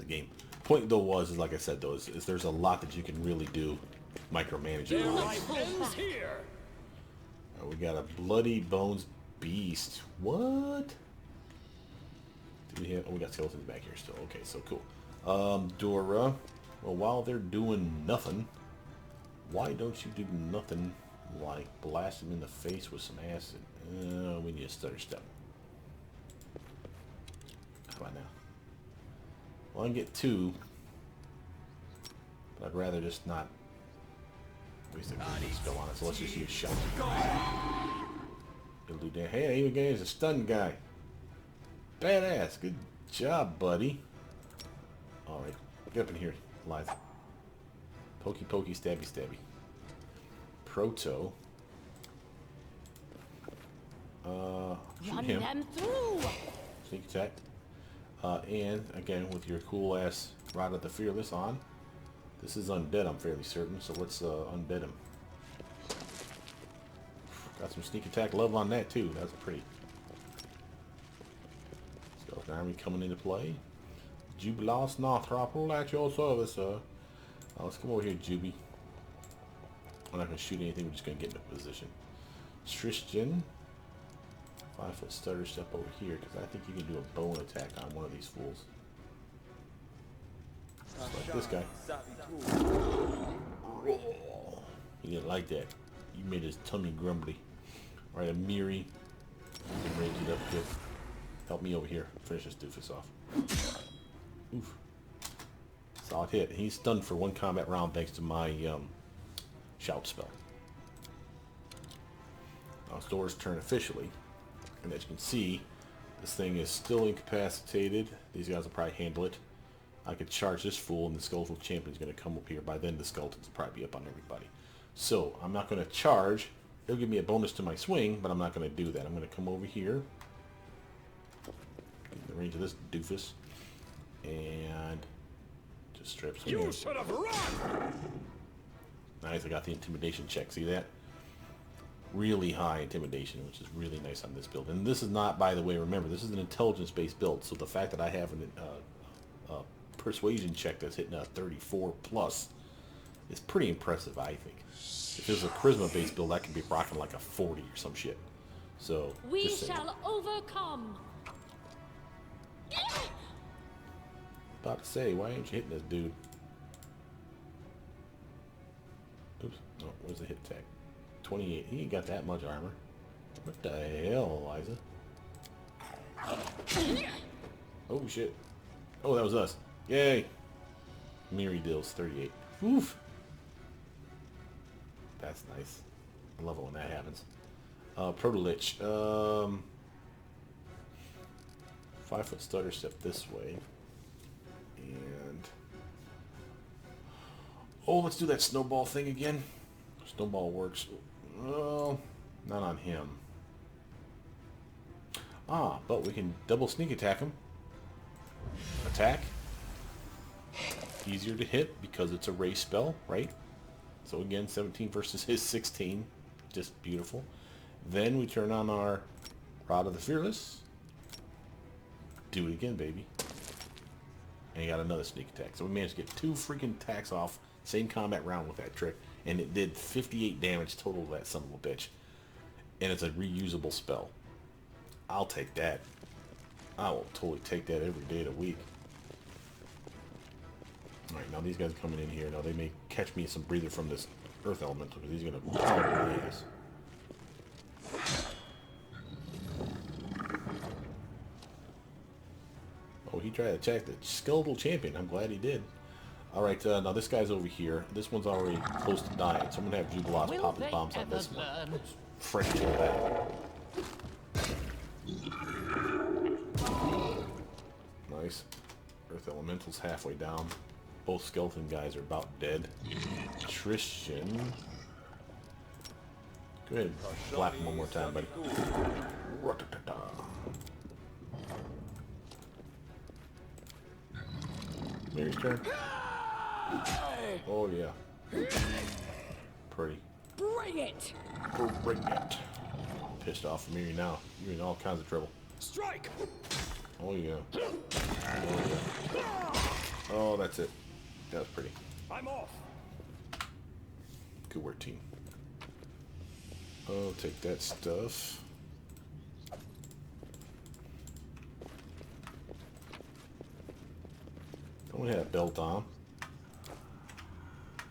game. Point though is like I said though, is there's a lot that you can really do micromanaging. We got a Bloody Bones Beast. What? Do we have? Oh, we got skeletons back here still. Okay, so cool. Dora. Well, while they're doing nothing, why don't you do nothing like blast them in the face with some acid? We need a stutter step. Come on now. Well, I can get 2, but I'd rather just not waste a good spell on it. So let's just use shot. It'll do that. Hey, I even gave us a stun guy. Badass. Good job, buddy. All right, get up in here, Liza. Pokey, pokey, stabby, stabby. Proto. Shoot him. Sneak attack. And again, with your cool ass Rod of the Fearless on. This is undead, I'm fairly certain. So let's undead him. Got some sneak attack love on that too. That's pretty. Skeleton Army coming into play. Jubilos Northropple at your service, sir. Let's come over here, Juby. I'm not going to shoot anything, we're just going to get into position. Tristan. 5-foot stutter step over here, because I think you can do a bone attack on one of these fools. Just like this guy. He didn't like that. You made his tummy grumbly. Alright, Amiri. You can range it up good. Help me over here. Finish this doofus off. Oof. Solid hit. He's stunned for 1 combat round thanks to my shout spell. Now it's Dora's turn officially. And as you can see, this thing is still incapacitated. These guys will probably handle it. I could charge this fool and the Skeletal Champion is going to come up here. By then the Skeletons will probably be up on everybody. So I'm not going to charge. It'll give me a bonus to my swing, but I'm not going to do that. I'm going to come over here. Get in the range of this doofus. And just strip some. You should have run! Nice, I got the intimidation check. See that? Really high intimidation, which is really nice on this build. And this is not, by the way, remember, this is an intelligence-based build, so the fact that I have a persuasion check that's hitting a 34 plus is pretty impressive, I think. If this is a charisma-based build, I could be rocking like a 40 or some shit. So, we shall overcome. About to say, why ain't you hitting this dude? Oops, no, where's the hit tag? 28. He ain't got that much armor. What the hell, Eliza? Oh shit. Oh, that was us. Yay. Miri deals 38. Oof. That's nice. I love it when that happens. Proto-Lich. 5-foot stutter step this way. And oh, let's do that snowball thing again. Snowball works. Well, not on him. Ah, but we can double sneak attack him. Attack. Easier to hit because it's a race spell, right? So again, 17 versus his 16. Just beautiful. Then we turn on our Rod of the Fearless. Do it again, baby. And you got another sneak attack. So we managed to get 2 freaking attacks off. Same combat round with that trick. And it did 58 damage total to that son of a bitch. And it's a reusable spell. I'll take that. I will totally take that every day of the week. Alright, now these guys are coming in here. Now they may catch me some breather from this earth elemental because he's going to pound my ass. Oh, he tried to attack the Skeletal Champion. I'm glad he did. Alright, now this guy's over here. This one's already close to dying, so I'm going to have Jubilos pop his bombs on this one. Oops. Fresh to that. Nice. Earth Elemental's halfway down. Both skeleton guys are about dead. Tristan. Go ahead and blast him one more time, buddy. Mary's turn. Oh yeah. Pretty. Bring it! Bring it. Pissed off from Mary now. You're in all kinds of trouble. Strike! Oh yeah. Oh yeah. that's it. That was pretty. I'm off. Good work, team. Oh, take that stuff. Don't have a belt on.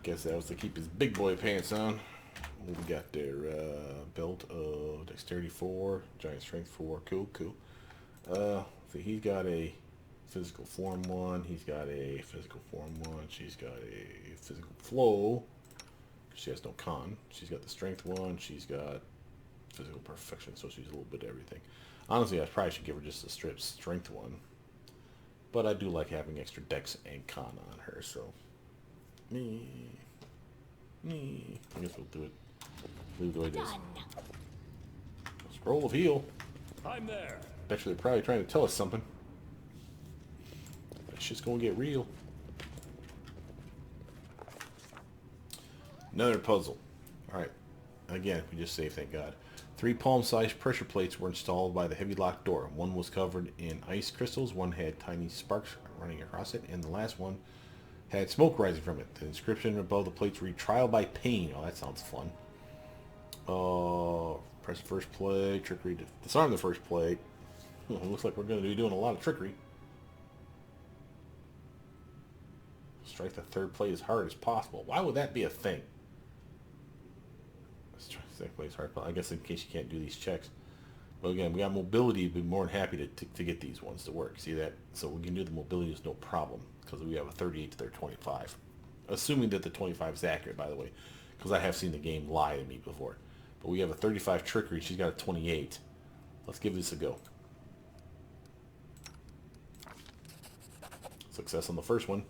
Guess that was to keep his big boy pants on. What we got there? Belt of dexterity 4, giant strength 4. Cool, cool. So he's got a physical form 1. He's got a physical form 1. She's got a physical flow. She has no con. She's got the strength 1. She's got physical perfection, so she's a little bit of everything. Honestly, I probably should give her just a strip strength 1. But I do like having extra dex and con on her, so... I guess we'll do it. Leave it the way it is. Scroll of heal. I'm there. Bet you they're probably trying to tell us something. It's just gonna get real. Another puzzle. Alright. Again, we just saved, thank God. 3 palm-sized pressure plates were installed by the heavy locked door. One was covered in ice crystals, one had tiny sparks running across it, and the last one had smoke rising from it. The inscription above the plates read, "Trial by pain." Oh, that sounds fun. Press the first plate, trickery to disarm the first plate. Looks like we're going to be doing a lot of trickery. Strike the third plate as hard as possible. Why would that be a thing? Strike the second plate as hard as possible. I guess in case you can't do these checks. But again, we got mobility. We'd be more than happy to get these ones to work. See that? So we can do the mobility is no problem. Because we have a 38 to their 25. Assuming that the 25 is accurate, by the way. Because I have seen the game lie to me before. But we have a 35 trickery. She's got a 28. Let's give this a go. Success on the first one.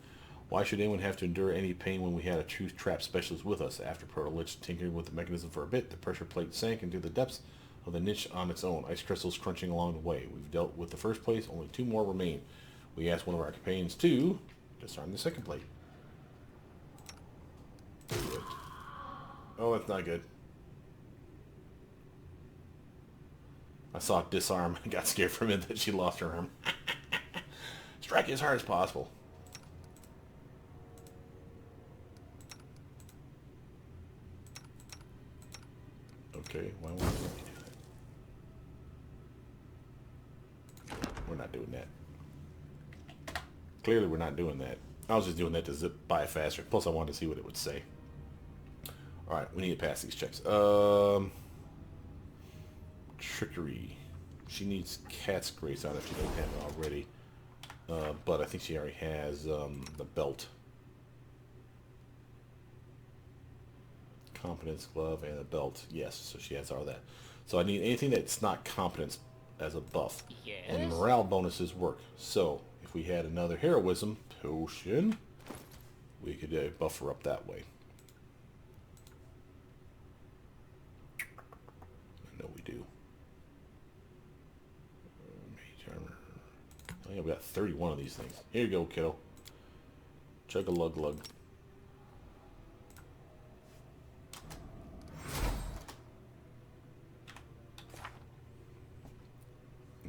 Why should anyone have to endure any pain when we had a truth trap specialist with us? After Proto Lich tinkered with the mechanism for a bit, the pressure plate sank into the depths of the niche on its own. Ice crystals crunching along the way. We've dealt with the first place. Only 2 more remain. We asked one of our companions to disarm the second plate. Oh, that's not good. I saw it disarm and got scared from it that she lost her arm. Strike as hard as possible. Okay, why won't we do that? We're not doing that. Clearly we're not doing that. I was just doing that to zip by faster. Plus I wanted to see what it would say. Alright, we need to pass these checks. Trickery. She needs Cat's Grace on if she doesn't have it already. But I think she already has the belt. Competence, glove, and a belt. Yes, so she has all that. So I need anything that's not competence as a buff. Yes. And morale bonuses work. So if we had another heroism potion, we could buff her up that way. I know we do. Mage armor. Oh yeah, we got 31 of these things. Here you go, kiddo. Chug a lug lug.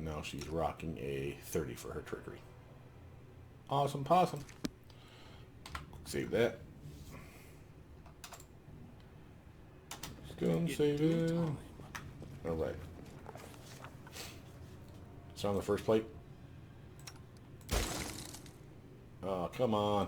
Now she's rocking a 30 for her trickery. Awesome possum. Save that. Scum save it. Alright. So on the first plate. Oh, come on.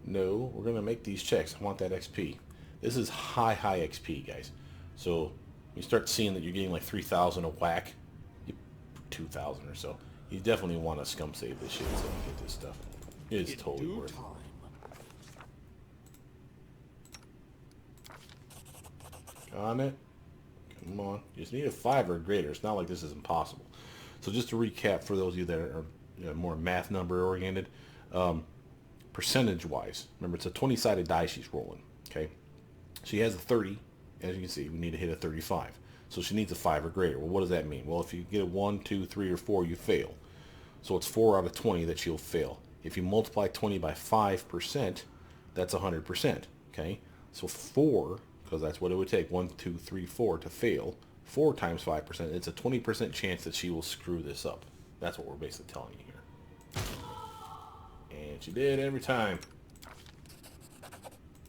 No, we're going to make these checks. I want that XP. This is high XP, guys. So you start seeing that you're getting like 3,000 a whack, 2,000 or so. You definitely want to scum save this shit so you get this stuff. It is totally worth it. On it. Come on. You just need a 5 or greater. It's not like this is impossible. So just to recap for those of you that are more math number oriented, percentage wise, remember it's a 20-sided die she's rolling. Okay, she has a 30. As you can see, we need to hit a 35. So she needs a 5 or greater. Well, what does that mean? Well, if you get a 1, 2, 3, or 4, you fail. So it's 4 out of 20 that she'll fail. If you multiply 20 by 5%, That's 100%. Okay, so 4, because that's what it would take, 1, 2, 3, 4 to fail. 4 times 5%, it's a 20% chance that she will screw this up. That's what we're basically telling you here. And she did every time.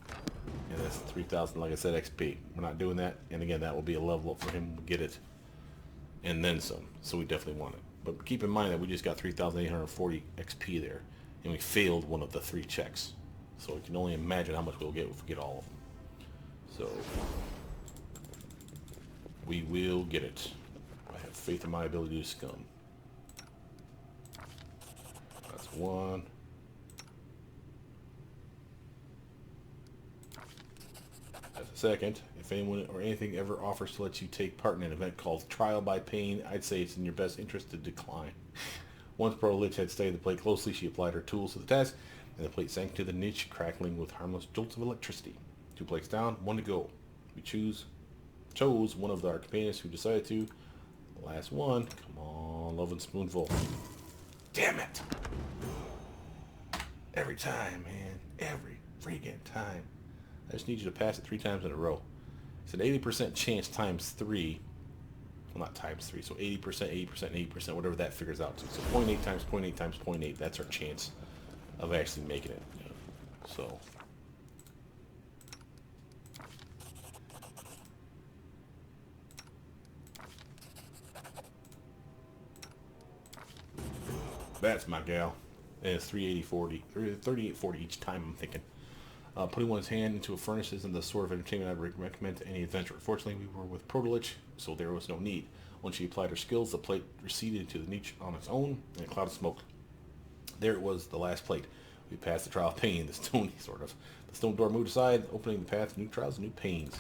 And that's 3,000, like I said, XP. We're not doing that. And again, that will be a level up for him to get it. And then some. So we definitely want it. But keep in mind that we just got 3,840 XP there. And we failed one of the 3 checks. So you can only imagine how much we'll get if we get all of them. So we will get it. I have faith in my ability to scum. That's 1. That's a 2nd. If anyone or anything ever offers to let you take part in an event called Trial by Pain, I'd say it's in your best interest to decline. Once Pro Lich had studied the plate closely, she applied her tools to the task, and the plate sank to the niche, crackling with harmless jolts of electricity. 2 plates down, 1 to go. We chose one of our companions who decided to. The last one. Come on, Loving Spoonful. Damn it! Every time, man. Every freaking time. I just need you to pass it 3 times in a row. It's an 80% chance times 3. Well, not times 3. So 80%, 80%, 80%, whatever that figures out to. So 0.8 times 0.8 times 0.8. That's our chance of actually making it. So that's my gal. And it's 3840 each time, I'm thinking. Putting one's hand into a furnace isn't the sort of entertainment I would recommend to any adventurer. Fortunately, we were with Proto Lich, so there was no need. Once she applied her skills, the plate receded into the niche on its own in a cloud of smoke. There it was, the last plate. We passed the trial of pain, the stone The stone door moved aside, opening the path to new trials and new pains.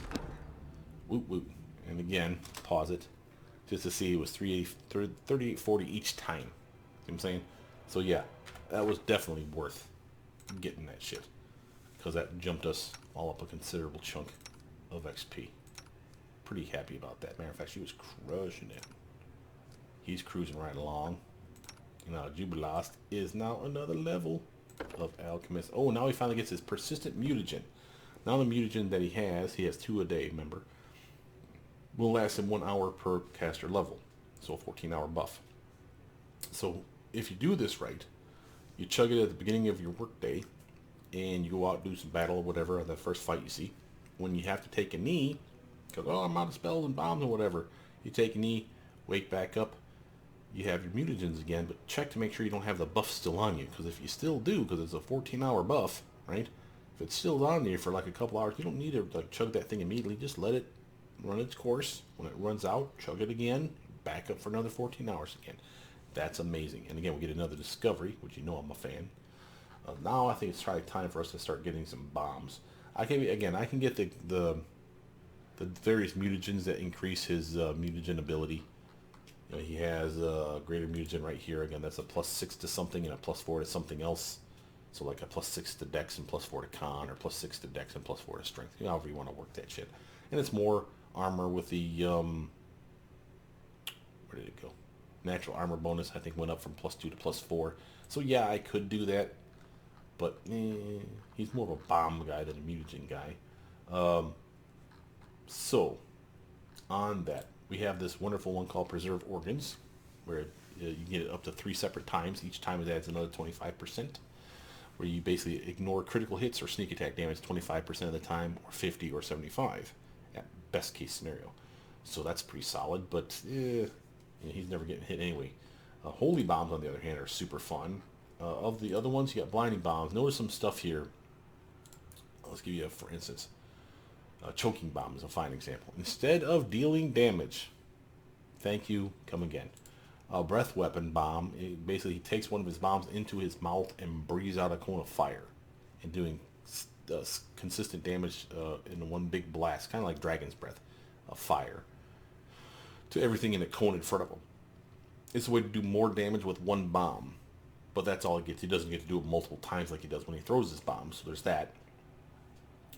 Woot woot. And again, pause it, just to see it was 3840 each time. See what I'm saying? So yeah, that was definitely worth getting that shit, because that jumped us all up a considerable chunk of XP. Pretty happy about that. Matter of fact, she was crushing it. He's cruising right along. Now Jubilast is now another level of Alchemist. Oh, now he finally gets his persistent mutagen. Now the mutagen that he has 2 a day, remember, will last him 1 hour per caster level. So a 14-hour buff. So if you do this right, you chug it at the beginning of your workday, and you go out and do some battle or whatever, the first fight you see. When you have to take a knee, because, oh, I'm out of spells and bombs and whatever, you take a knee, wake back up, you have your mutagens again, but check to make sure you don't have the buff still on you, because if you still do, because it's a 14-hour buff, right, if it's still on you for like a couple hours, you don't need to like chug that thing immediately. Just let it run its course. When it runs out, chug it again, back up for another 14 hours again. That's amazing. And again, we get another discovery, which you know I'm a fan. Now I think it's probably time for us to start getting some bombs. I can get the various mutagens that increase his mutagen ability. You know, he has a greater mutagen right here. Again, that's a +6 to something and a +4 to something else. So like a +6 to Dex and +4 to Con, or +6 to Dex and +4 to Strength. You know, however you want to work that shit. And it's more armor with the where did it go? Natural armor bonus, I think, went up from +2 to +4. So yeah, I could do that, but he's more of a bomb guy than a mutagen guy. So on that, we have this wonderful one called Preserve Organs, where you get it up to 3 separate times. Each time it adds another 25%, where you basically ignore critical hits or sneak attack damage 25% of the time, or 50 or 75 at best case scenario. So that's pretty solid, but he's never getting hit anyway. Holy Bombs, on the other hand, are super fun. Of the other ones, you got Blinding Bombs. Notice some stuff here. Let's give you for instance. Choking Bomb is a fine example. Instead of dealing damage, thank you, come again. Breath Weapon Bomb, basically he takes one of his bombs into his mouth and breathes out a cone of fire, and doing consistent damage in one big blast, kind of like Dragon's Breath of fire, to everything in a cone in front of him. It's a way to do more damage with one bomb, but that's all it gets. He doesn't get to do it multiple times like he does when he throws his bombs, so there's that.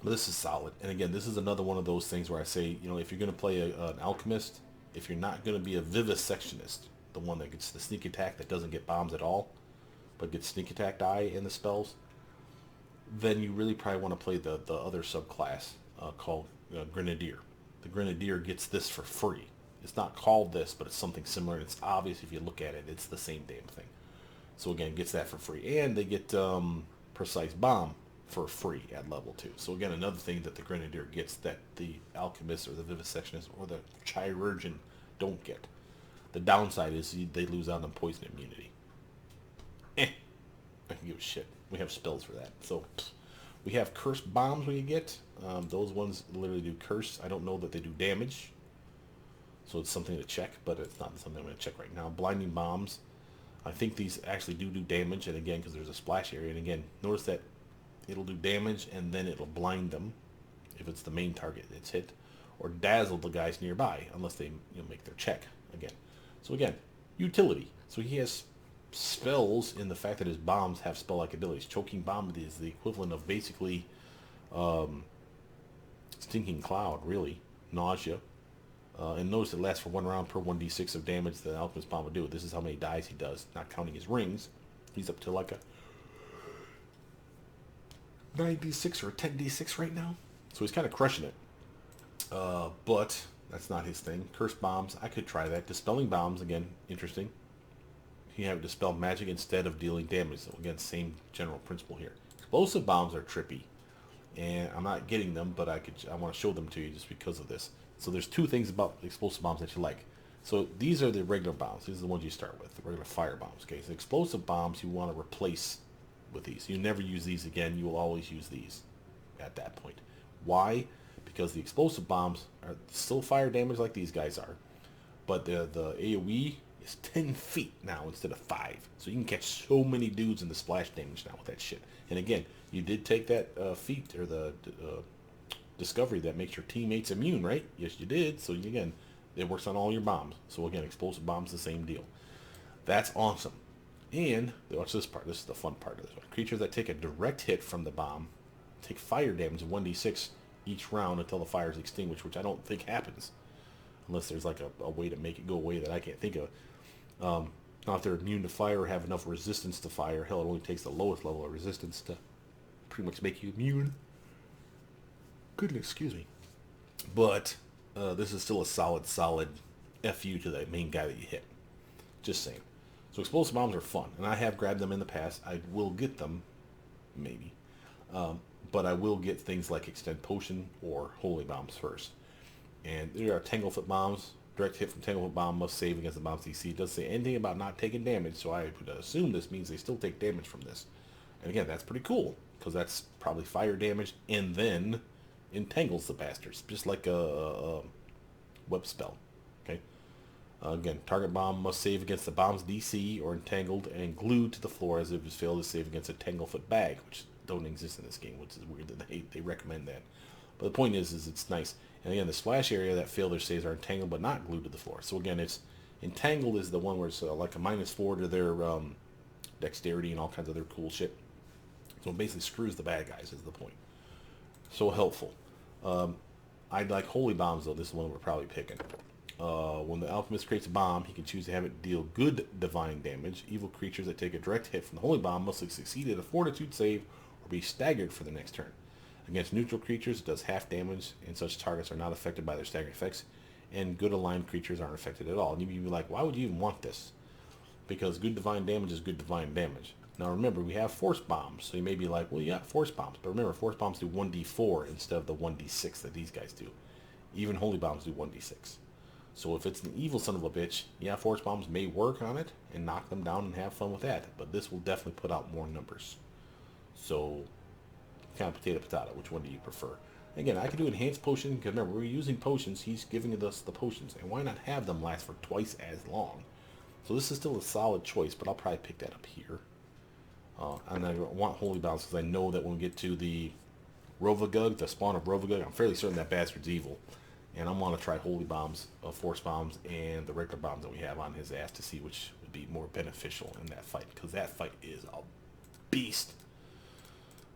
But this is solid. And again, this is another one of those things where I say, you know, if you're going to play an alchemist, if you're not going to be a vivisectionist, the one that gets the sneak attack that doesn't get bombs at all, but gets sneak attack die in the spells, then you really probably want to play the other subclass called Grenadier. The Grenadier gets this for free. It's not called this, but it's something similar. It's obvious if you look at it, it's the same damn thing. So again, gets that for free. And they get Precise Bomb for free at level 2. So again, another thing that the Grenadier gets that the Alchemist or the Vivisectionist or the Chirurgeon don't get. The downside is they lose out on poison immunity. I can give a shit. We have spells for that. So we have Cursed Bombs we can get. Those ones literally do curse. I don't know that they do damage. So it's something to check, but it's not something I'm going to check right now. Blinding Bombs. I think these actually do damage, and again, because there's a splash area, and again, notice that it'll do damage, and then it'll blind them if it's the main target that's hit, or dazzle the guys nearby, unless they make their check again. So again, utility. So he has spells in the fact that his bombs have spell-like abilities. Choking Bomb is the equivalent of basically Stinking Cloud, really. Nausea. And notice it lasts for 1 round per 1d6 of damage that Alchemist Bomb would do. This is how many dies he does, not counting his rings. He's up to like a 9d6 or a 10d6 right now. So he's kind of crushing it. But that's not his thing. Cursed Bombs, I could try that. Dispelling Bombs, again, interesting. You have dispel magic instead of dealing damage. So again, same general principle here. Explosive Bombs are trippy. And I'm not getting them, but I want to show them to you just because of this. So there's 2 things about explosive bombs that you like. So these are the regular bombs. These are the ones you start with, the regular fire bombs. Okay, so explosive bombs you want to replace with these. You never use these again. You will always use these at that point. Why? Because the explosive bombs are still fire damage like these guys are, but the AoE is 10 feet now instead of 5. So you can catch so many dudes in the splash damage now with that shit. And again, you did take that feat or the discovery that makes your teammates immune, right? Yes, you did. So again, it works on all your bombs. So again, explosive bombs, the same deal. That's awesome. And watch this part. This is the fun part of this one. Creatures that take a direct hit from the bomb take fire damage of 1d6 each round until the fire is extinguished, which I don't think happens unless there's like a way to make it go away that I can't think of. Now, if they're immune to fire or have enough resistance to fire, hell, it only takes the lowest level of resistance to pretty much make you immune. Goodness, excuse me. But this is still a solid FU to the main guy that you hit. Just saying. So explosive bombs are fun, and I have grabbed them in the past. I will get them, maybe. But I will get things like Extend Potion or Holy Bombs first. And there are Tanglefoot Bombs. Direct hit from Tanglefoot Bomb must save against the bomb's DC. It doesn't say anything about not taking damage, so I would assume this means they still take damage from this. And again, that's pretty cool, because that's probably fire damage, and then entangles the bastards, just like a web spell. Okay. Again, target bomb must save against the bomb's DC or entangled and glued to the floor as if it has failed to save against a Tanglefoot bag, which don't exist in this game, which is weird that they recommend that. But the point is it's nice. And again, the splash area that failed their saves are entangled but not glued to the floor. So again, it's entangled is the one where it's like a -4 to their dexterity and all kinds of other cool shit. So it basically screws the bad guys is the point. So helpful. I'd like Holy Bombs though. This is one we're probably picking. When the Alchemist creates a bomb, he can choose to have it deal good divine damage. Evil creatures that take a direct hit from the Holy Bomb must have succeeded a Fortitude save or be staggered for the next turn. Against neutral creatures, it does half damage, and such targets are not affected by their stagger effects, and good aligned creatures aren't affected at all. And you'd be like, why would you even want this? Because good divine damage is good divine damage. Now remember, we have Force Bombs, so you may be like, well, yeah, Force Bombs. But remember, Force Bombs do 1d4 instead of the 1d6 that these guys do. Even Holy Bombs do 1d6. So if it's an evil son of a bitch, yeah, Force Bombs may work on it and knock them down and have fun with that. But this will definitely put out more numbers. So, kind of potato, which one do you prefer? Again, I could do Enhanced Potion, because remember, we're using potions. He's giving us the potions. And why not have them last for twice as long? So this is still a solid choice, but I'll probably pick that up here. And I want Holy Bombs because I know that when we get to the Rovagug, the spawn of Rovagug, I'm fairly certain that bastard's evil. And I want to try Holy Bombs, Force Bombs, and the regular bombs that we have on his ass to see which would be more beneficial in that fight. Because that fight is a beast.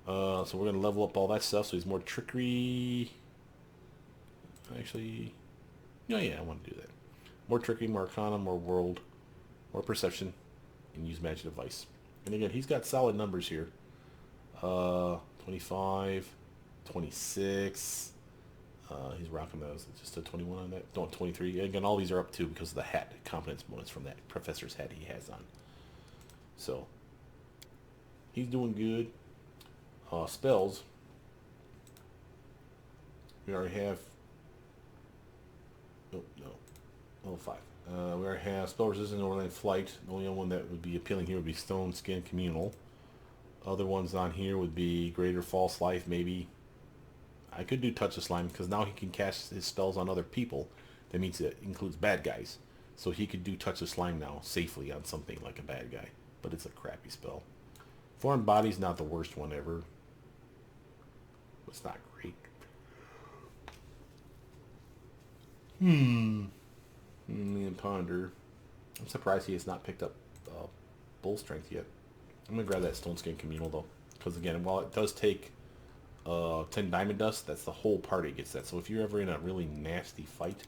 So we're going to level up all that stuff. So he's more trickery. Actually, yeah, I want to do that. More trickery, more arcana, more world, more perception, and use magic device. And again, he's got solid numbers here. 25, 25, 26. He's rocking those. Just a 21 on that. No, 23. Again, all these are up too because of the hat competence bonus from that professor's hat he has on. So he's doing good. Spells. We already have. Oh no, level 5. We already have spell resistant overland flight. The only one that would be appealing here would be stone skin communal. Other ones on here would be greater false life, maybe. I could do touch of slime because now he can cast his spells on other people. That means it includes bad guys. So he could do touch of slime now safely on something like a bad guy. But it's a crappy spell. Foreign body's not the worst one ever. It's not great. And ponder. I'm surprised he has not picked up bull strength yet. I'm gonna grab that stone skin communal though, because again, while it does take 10 diamond dust, that's the whole party gets that. So if you're ever in a really nasty fight,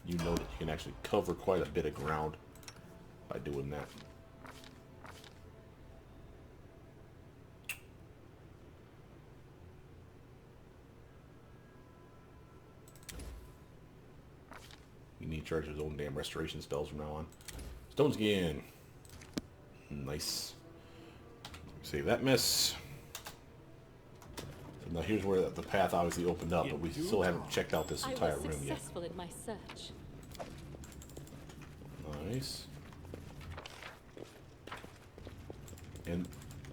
you know that you can actually cover quite a bit of ground by doing that. You need to charge his own damn restoration spells from now on. Stone skin. Nice. Save that miss. Now here's where the path obviously opened up, but we still haven't checked out this entire room yet. I was successful in my search. Nice. And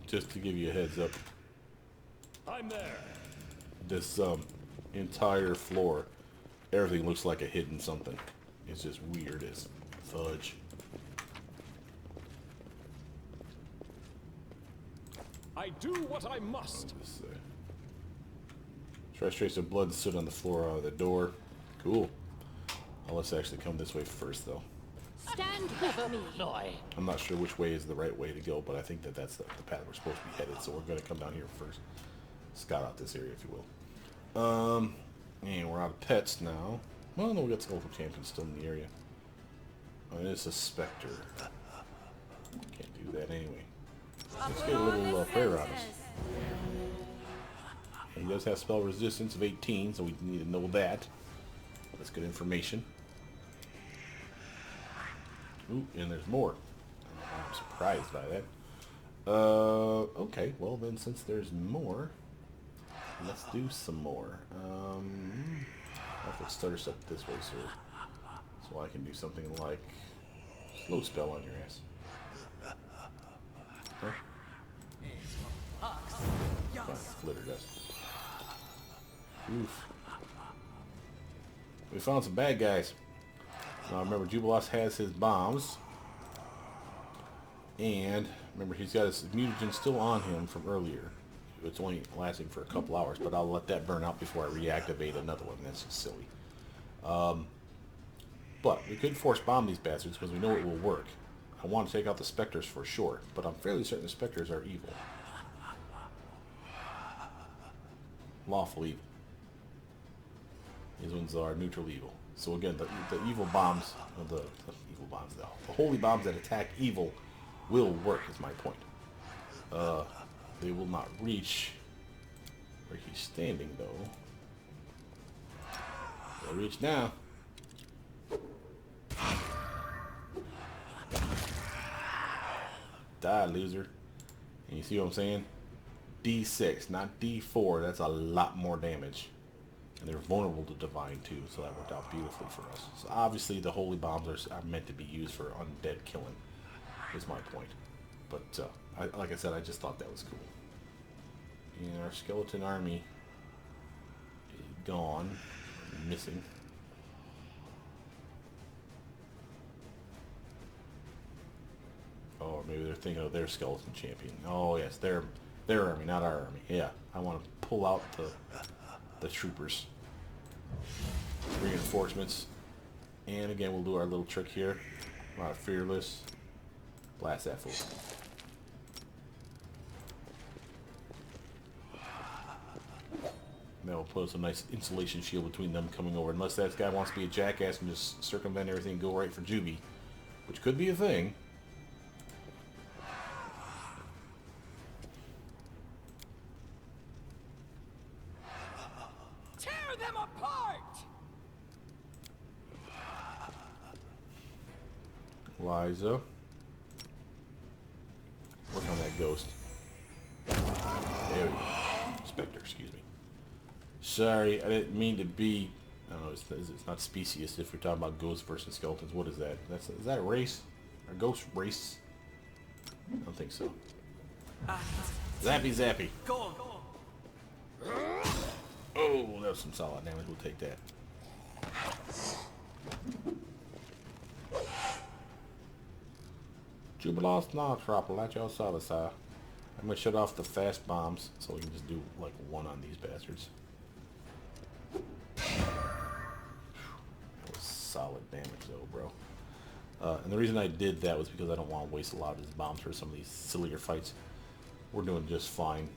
just to give you a heads up, I'm there. this entire floor, everything looks like a hidden something. It's just weird as fudge. I do what I must. Trace trace of blood stood on the floor out of the door. Cool. Well, let's actually come this way first, though. Stand with me. I'm not sure which way is the right way to go, but I think that that's the path we're supposed to be headed. So we're going to come down here first. Scout out this area, if you will. And we're out of pets now. Well, no, we got Skeletal Champion still in the area. Oh, and it's a Spectre. Can't do that anyway. Let's get a little prayer on us. He does have spell resistance of 18, so we need to know that. That's good information. Ooh, and there's more. I'm surprised by that. Okay, well then, since there's more, let's do some more. I'll have to start us up this way, sir. So I can do something like slow spell on your ass. Huh? Fine, flitter dust. Oof. We found some bad guys. Now remember, Jubilos has his bombs. And remember, he's got his mutagen still on him from earlier. It's only lasting for a couple hours, but I'll let that burn out before I reactivate another one. That's just silly. But we could force bomb these bastards because we know it will work. I want to take out the Spectres for sure, but I'm fairly certain the Spectres are evil. Lawful evil. These ones are neutral evil. So again, the evil bombs, the holy bombs that attack evil will work, is my point. They will not reach where he's standing, though. They'll reach now. Die, loser. And you see what I'm saying? D6, not D4. That's a lot more damage. And they're vulnerable to divine, too, so that worked out beautifully for us. So obviously the holy bombs are meant to be used for undead killing, is my point. But like I said, I just thought that was cool. And our skeleton army is gone. Missing. Oh, or maybe they're thinking of their skeleton champion. Oh yes, their army, not our army. Yeah, I want to pull out the troopers. Reinforcements. And again, we'll do our little trick here. Fearless. Blast that fool. That will put us a nice insulation shield between them coming over. Unless that guy wants to be a jackass and just circumvent everything and go right for Juby. Which could be a thing. them apart! Liza. Work on that ghost. There we go. Spectre, excuse me. Sorry, I didn't mean to be... I don't know, it's not specious if we're talking about ghosts versus skeletons. What is that? Is that a race? A ghost race? I don't think so. Zappy zappy. Go on. Oh, that was some solid damage. We'll take that. Jubilos not trouble at your service, sir. I'm gonna shut off the fast bombs so we can just do like one on these bastards. That was solid damage though, bro. And the reason I did that was because I don't want to waste a lot of these bombs for some of these sillier fights. We're doing just fine.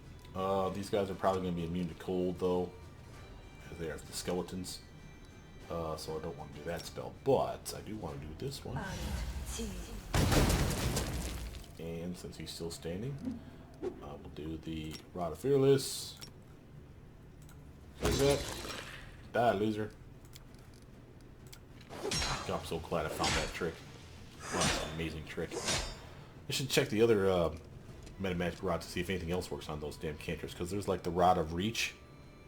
These guys are probably going to be immune to cold though, as they are the skeletons. So I don't want to do that spell, but I do want to do this one. And since he's still standing, we'll do the Rod of Fearless. Like that. Die, loser. God, I'm so glad I found that trick. Wow, that's an amazing trick. I should check the other metamagic rods to see if anything else works on those damn cantrips, because there's like the Rod of Reach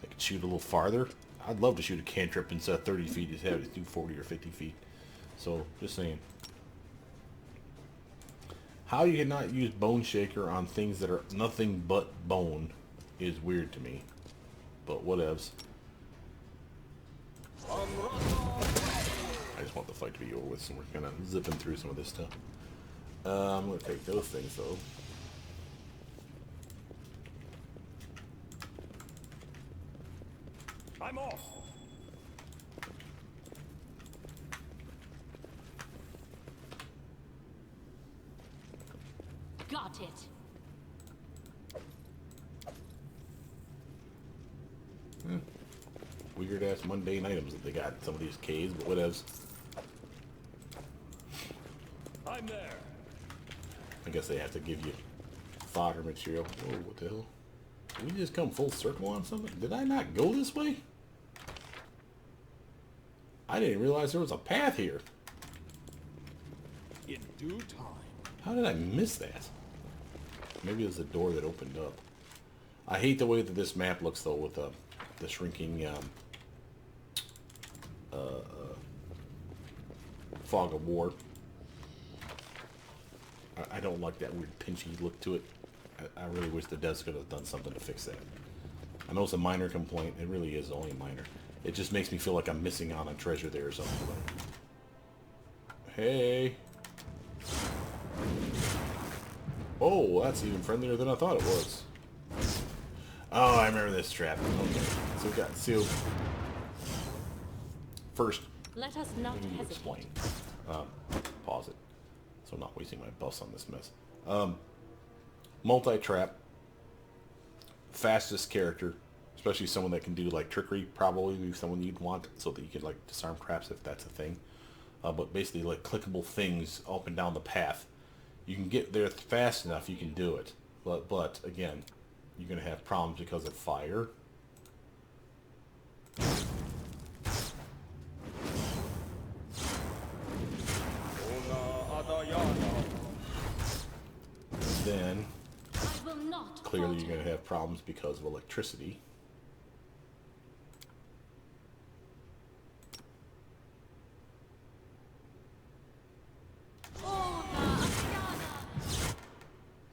that can shoot a little farther. I'd love to shoot a cantrip instead of 30 feet, just have it do 40 or 50 feet. So, just saying. How you cannot use Bone Shaker on things that are nothing but bone is weird to me. But whatevs. I just want the fight to be over with, so we're kind of zipping through some of this stuff. I'm going to take those things, though. I'm off. Got it. Weird ass mundane items that they got in some of these caves, but whatevs. I'm there. I guess they have to give you fodder material. Whoa, what the hell? Did we just come full circle on something? Did I not go this way? I didn't realize there was a path here. In due time. How did I miss that? Maybe it was a door that opened up. I hate the way that this map looks, though, with the shrinking fog of war. I don't like that weird pinchy look to it. I really wish the devs could have done something to fix that. I know it's a minor complaint. It really is only minor. It just makes me feel like I'm missing out on treasure there or something. Hey. Oh, that's even friendlier than I thought it was. Oh, I remember this trap. Okay. So we got sealed. First, Let us not I need to hesitate. explain. Pause it. So I'm not wasting my buffs on this mess. Multi-trap. Fastest character. Especially someone that can do like trickery. Probably be someone you'd want so that you could like disarm traps if that's a thing. But basically like clickable things up and down the path. You can get there fast enough, you can do it. But again, you're going to have problems because of fire. Then, I will not clearly falter. you're going to have problems because of electricity.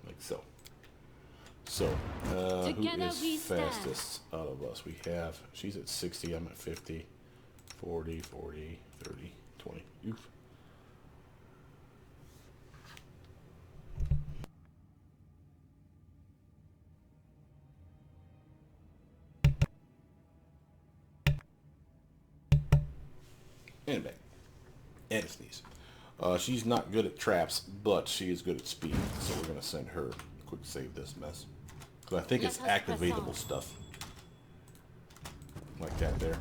Like so. So, who Together is we stand. fastest out of us? We have, she's at 60, I'm at 50, 40, 40, 30, 20. Oof. And back. And a sneeze. She's not good at traps, but she is good at speed. So we're going to send her quick save this mess. Because I think Let it's us press activatable on. stuff. Like that there.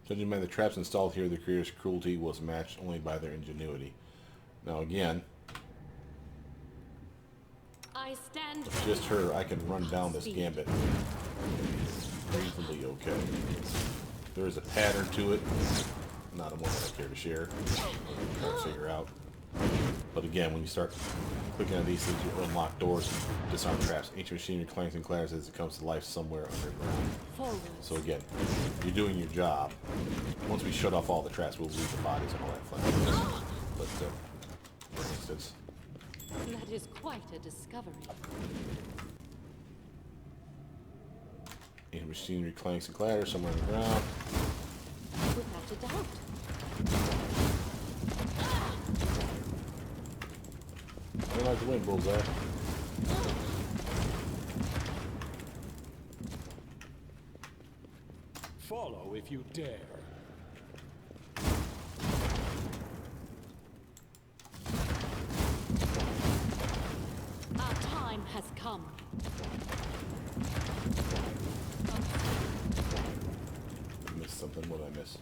Judging by the traps installed here, the creator's cruelty was matched only by their ingenuity. Now again, I stand Just her, I can run down this gambit reasonably okay. There is a pattern to it. Not a one that I care to share. Try to figure out. But again, when you start clicking on these things, you unlock doors, disarm traps, ancient machinery, clanks and clatters as it comes to life somewhere underground. forward. So again, you're doing your job. Once we shut off all the traps, we'll leave the bodies and all that fun. But for instance, That is quite a discovery. ancient machinery, clanks and clatters somewhere underground. Without a doubt. I don't like the wind, bullseye. Follow if you dare. Our time has come. I missed something. What did I miss?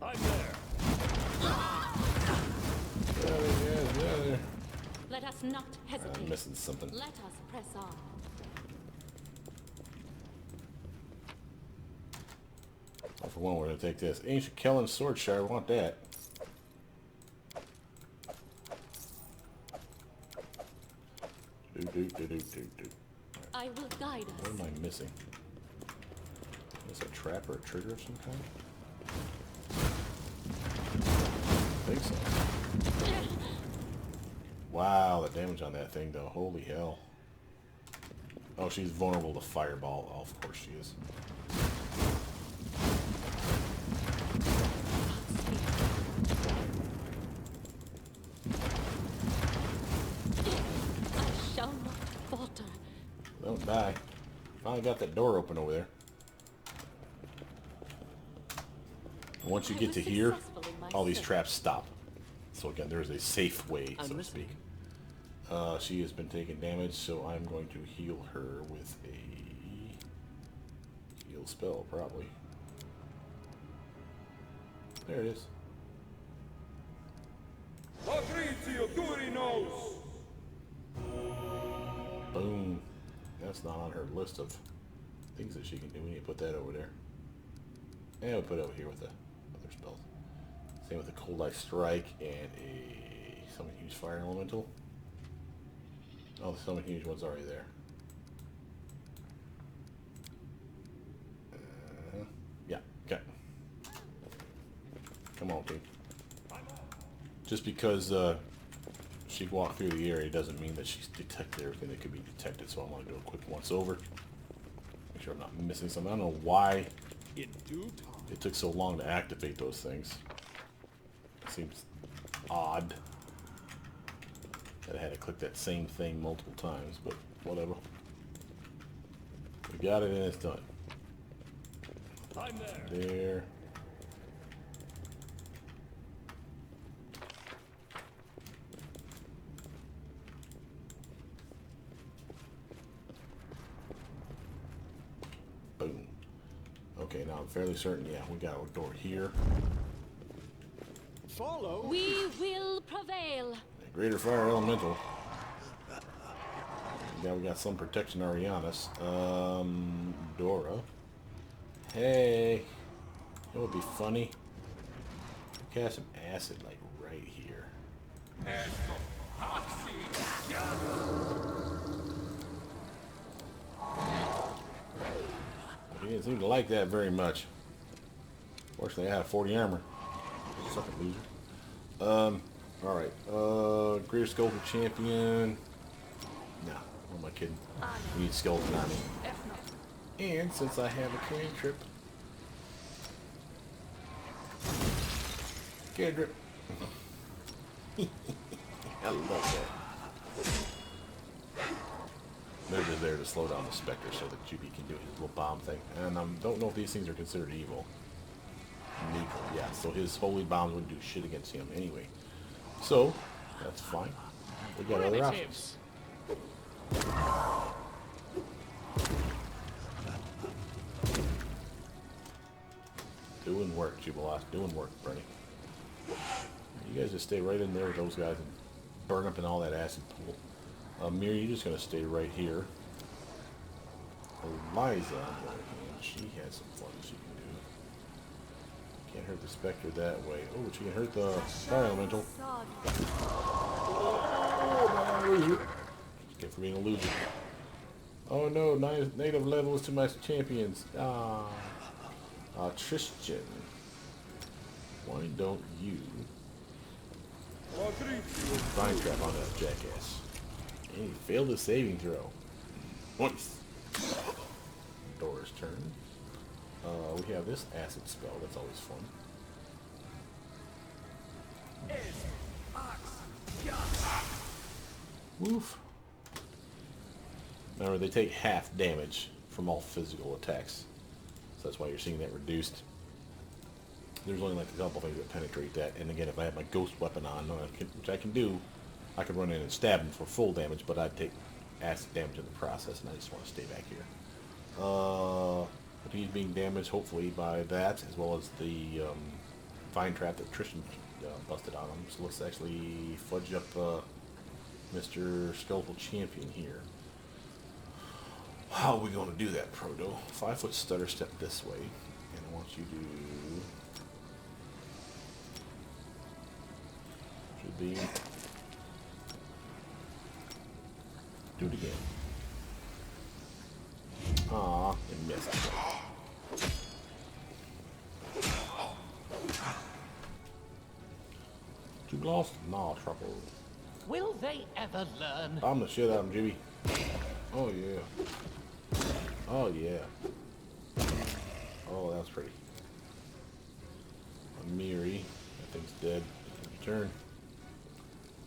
I'm there. Yeah. Let us not I'm hesitate. missing something. Let us press on. Oh, for one, we're going to take this. Ancient Kellen sword shard. I want that. Do. I will guide What us. am I missing? Is it a trap or a trigger of some kind? I think so. Wow, the damage on that thing though. Holy hell. Oh, she's vulnerable to fireball. Oh, of course she is. I shall not falter. Don't die. Finally got that door open over there. And once you I get was to here, successful in my all these search. traps stop. So again, there's a safe way, so to speak. She has been taking damage, so I'm going to heal her with a heal spell, probably. There it is. Patrizio Durinos! Boom. That's not on her list of things that she can do. We need to put that over there. And we'll put it over here with the other spells. Same with the Cold Ice Strike and a Summon Huge Fire Elemental. Oh, the Summon Huge one's already there. Yeah, okay. Come on, dude. Just because she walked through the area doesn't mean that she's detected everything that could be detected, so I want to do a quick once over. Make sure I'm not missing something. I don't know why In due time. it took so long to activate those things. It seems odd that I had to click that same thing multiple times, but whatever. We got it and it's done. I'm there. There. Boom. Okay, now I'm fairly certain, yeah, we got a door here. Follow. We will prevail. A Greater Fire Elemental. Yeah, we got some protection already on us. Dora. Hey. It would be funny. Cast some acid, like, right here. He didn't seem to like that very much. Fortunately, I have 40 armor. Sucker loser. Alright. Greater Skeleton Champion. Nah, what am I kidding? We need Skeleton Army. And since I have a cantrip. Cantrip. I love that. They're just there to slow down the Spectre so that GB can do his little bomb thing. And I don't know if these things are considered evil. Neutral, yeah. So his holy bombs wouldn't do shit against him anyway. So, that's fine. We got other options. Doing work, Jubilost. Doing work, buddy. You guys just stay right in there with those guys and burn up in all that acid pool. Mir, you're just going to stay right here. Eliza, on the other hand, she has some fun she can do. Can't hurt the Spectre that way. Oh, she can hurt the Fire Elemental. Oh, loser. Get for being a loser. Oh no, native levels to my champions. Tristan. Why don't you Vine Trap on that jackass? And he failed his saving throw. Once. Dorraj's turn. We have this acid spell. That's always fun. Woof. Remember, they take half damage from all physical attacks. So that's why you're seeing that reduced. There's only like a couple things that penetrate that. And again, if I have my ghost weapon on, which I can do, I could run in and stab him for full damage, but I'd take acid damage in the process, and I just want to stay back here. But he's being damaged, hopefully, by that, as well as the Vine Trap that Tristan busted on him. So let's actually fudge up Mr. Skeletal Champion here. How are we going to do that, Proto? 5-foot stutter step this way, and I want you to... Should be... Do it again. Aw, it missed. You lost? Nah, trouble. Will they ever learn? I'm the shit out of him, Jimmy. Oh yeah. Oh yeah. Oh, that's pretty. Amiri, that thing's dead. Turn.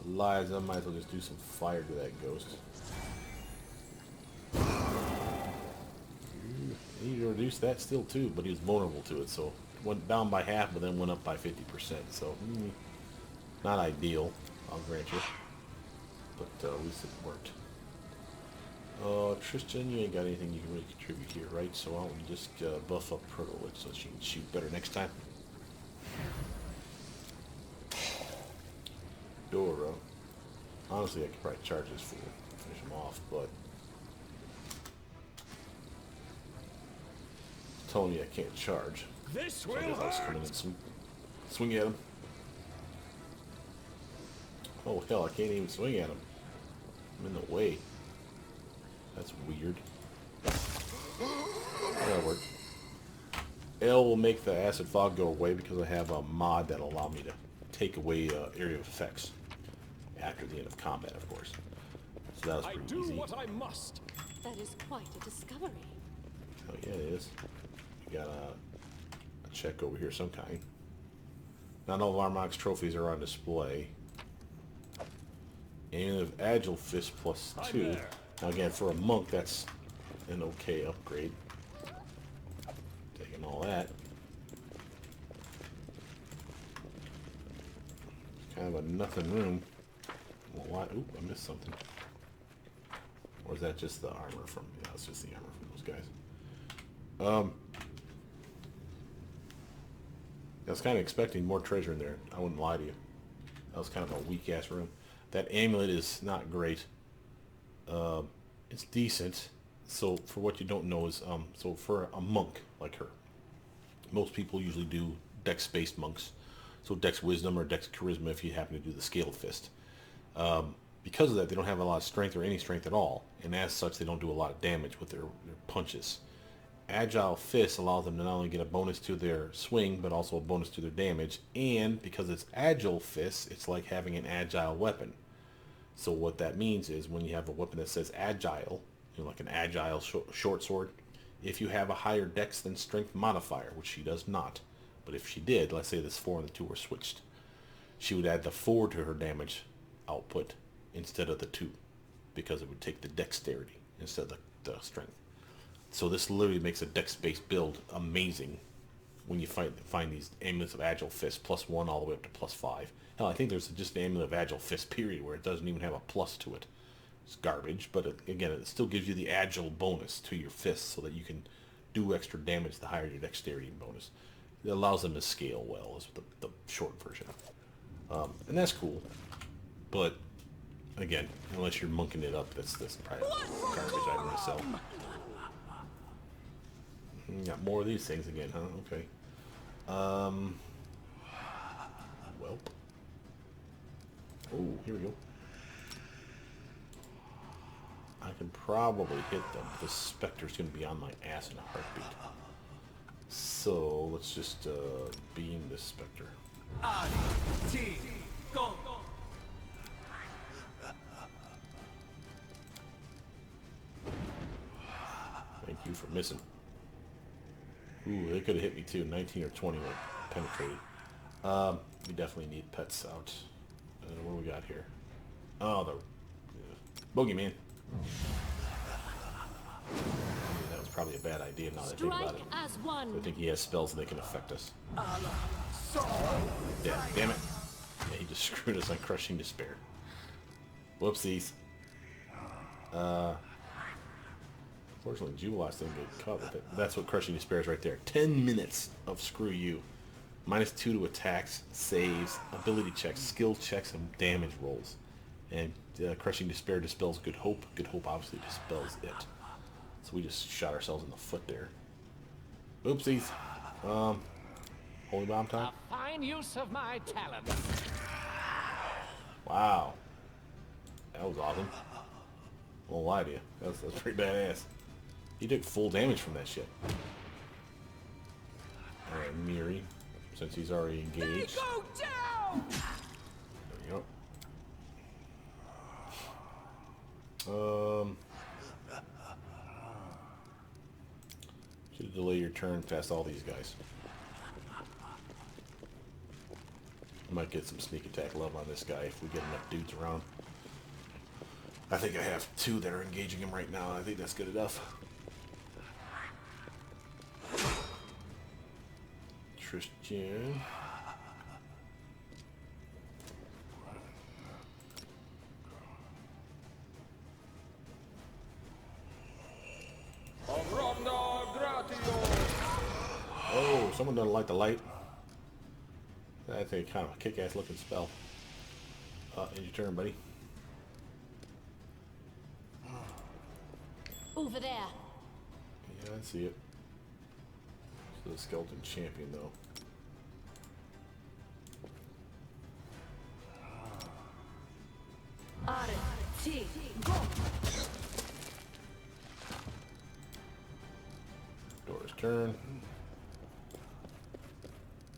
Eliza, might as well just do some fire to that ghost. He reduced that still too, but he was vulnerable to it, so went down by half, but then went up by 50%. So not ideal, I'll grant you, but at least it worked. Tristan, you ain't got anything you can really contribute here, right? So why don't we just buff up Proto so she can shoot better next time? Dora. Honestly, I could probably charge this fool, finish him off, but telling me I can't charge. This So will I guess I'll just come in and swing at him. Oh hell, I can't even swing at him. I'm in the way. That's weird. That'll work. L will make the acid fog go away because I have a mod that'll allow me to take away area of effects after the end of combat, of course. So that was pretty easy. I do what I must. That is quite a discovery. Oh yeah, it is. You got a check over here, some kind. Not all of Armag's trophies are on display. And of Agile Fist +2. Now again, for a monk, that's an okay upgrade. Taking all that. Kind of a nothing room. Well, why? Oop, I missed something. Or is that just the armor from? Yeah, it's just the armor from those guys. I was kind of expecting more treasure in there. I wouldn't lie to you. That was kind of a weak ass room. That amulet is not great. It's decent. So for what you don't know is, so for a monk like her, most people usually do dex-based monks. So dex wisdom or dex charisma if you happen to do the scaled fist. Because of that, they don't have a lot of strength or any strength at all. And as such, they don't do a lot of damage with their punches. Agile Fist allows them to not only get a bonus to their swing, but also a bonus to their damage. And because it's Agile Fist, it's like having an agile weapon. So what that means is when you have a weapon that says agile, you know, like an agile short sword, if you have a higher dex than strength modifier, which she does not, but if she did, let's say this 4 and the 2 were switched, she would add the 4 to her damage output instead of the 2, because it would take the dexterity instead of the strength. So this literally makes a dex-based build amazing when you find these amulets of Agile Fist +1 all the way up to +5. Hell, I think there's just an amulet of Agile Fist period where it doesn't even have a plus to it. It's garbage, but again, it still gives you the agile bonus to your fists so that you can do extra damage the higher your dexterity bonus. It allows them to scale well, is the short version. And that's cool. But, again, unless you're monking it up, that's probably garbage I'm going to sell. Got more of these things again, huh? Okay. Welp. Oh, here we go. I can probably hit them. The Spectre's going to be on my ass in a heartbeat. So, let's just beam this Spectre. Thank you for missing. Ooh, they could have hit me too. 19 or 20 went penetrated. We definitely need pets out. What do we got here? Oh, the Bogeyman. That was probably a bad idea now that I think about it. As one. I think he has spells that can affect us. Yeah, damn it. Yeah, he just screwed us on Crushing Despair. Whoopsies. Unfortunately, Jubilox didn't get caught with it. That's what Crushing Despair is right there. 10 minutes of screw you. -2 to attacks, saves, ability checks, skill checks, and damage rolls. And Crushing Despair dispels Good Hope. Good Hope obviously dispels it. So we just shot ourselves in the foot there. Oopsies. Holy Bomb time? A fine use of my talents. Wow. That was awesome. Won't lie to you. That's pretty badass. He took full damage from that shit. Alright, Miri. Since he's already engaged. They go down! There we go. Should delay your turn past all these guys. I might get some sneak attack love on this guy if we get enough dudes around. I think I have 2 that are engaging him right now. I think that's good enough. Christian. Oh, someone doesn't like the light. That's a kind of a kick-ass looking spell. End your turn, buddy. Over there. Yeah, I see it. So the Skeleton Champion, though. Dorraj's turn.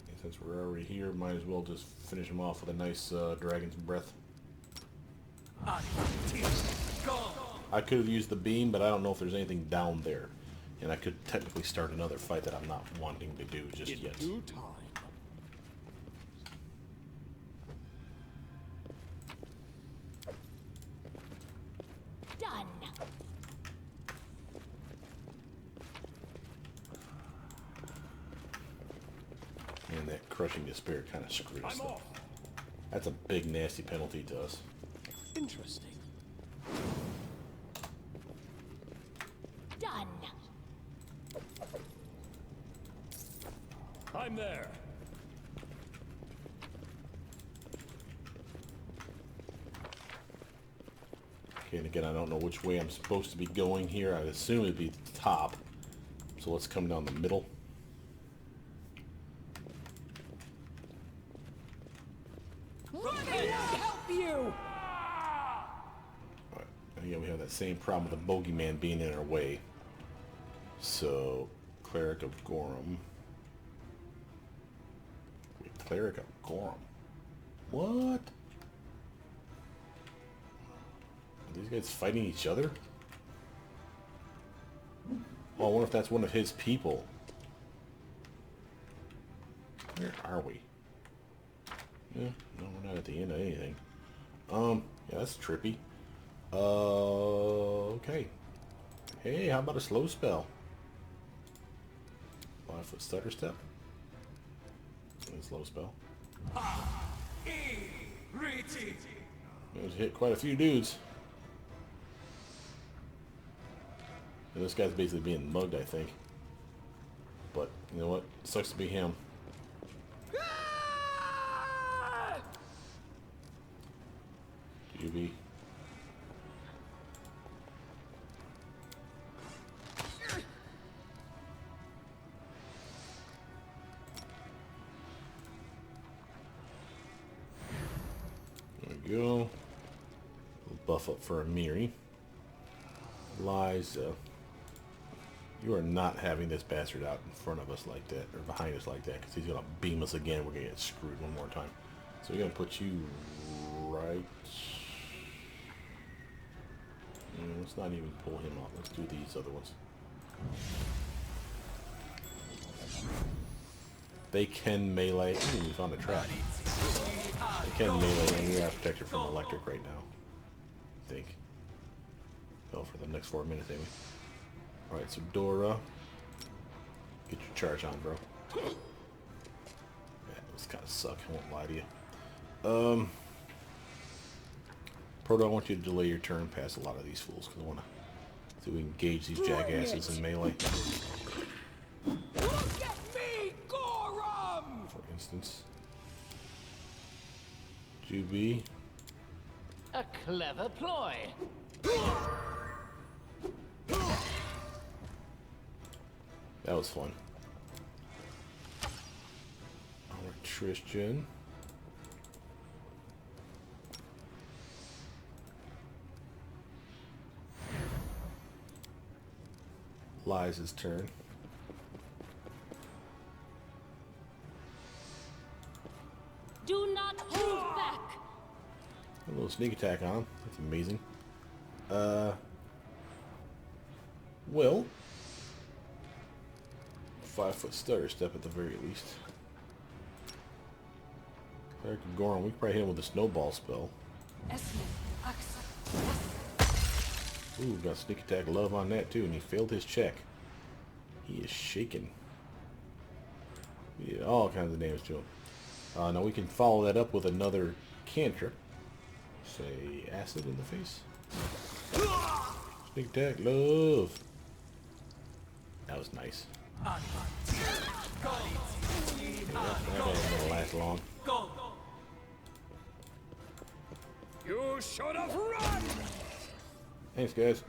And since we're already here, might as well just finish him off with a nice Dragon's Breath. I could have used the beam, but I don't know if there's anything down there. And I could technically start another fight that I'm not wanting to do just yet. Due time. Done. And that Crushing Despair kind of screwed us I'm up. off. That's a big, nasty penalty to us. Interesting. Done. I'm there. Okay, and again, I don't know which way I'm supposed to be going here. I'd assume it'd be the top. So let's come down the middle. Help you! Alright, and again, we have that same problem with the Bogeyman being in our way. So, Cleric of Gorham. Wait, Cleric of Gorham? What? Are these guys fighting each other? Oh, I wonder if that's one of his people. Where are we? Yeah, no, we're not at the end of anything. Yeah, that's trippy. Okay. Hey, how about a slow spell? 5-foot stutter step. And slow spell. It's hit quite a few dudes. And this guy's basically being mugged, I think. But, you know what? Sucks to be him. UV. There we go. We'll buff up for a Miri. Liza. You are not having this bastard out in front of us like that, or behind us like that, because he's going to beam us again. We're going to get screwed one more time. So we're going to put you right... let's not even pull him off. Let's do these other ones. They can melee. Ooh, we found a trap. They can melee, and we are protected from electric right now. I think. Well, for the next 4 minutes, anyway. Alright, so Dora. Get your charge on, bro. Yeah, this kind of suck, I won't lie to you. Proto, I want you to delay your turn past a lot of these fools, because I want to see if we can engage these jackasses in melee. Look at me, Gorum! For instance. Juby. A clever ploy. That was fun. Alright, Tristan. Liza's turn. Do not hold back. A little sneak attack on him. That's amazing. Well, 5-foot stutter step at the very least. Eric Goron, we can probably hit him with a snowball spell. Ooh, got sneak attack love on that too, and he failed his check. He is shaking. We did all kinds of damage to him. Now we can follow that up with another cantrip. Say acid in the face. Sneak attack love. That was nice. Yeah, that wasn't gonna last long. You should have run! Thanks, guys.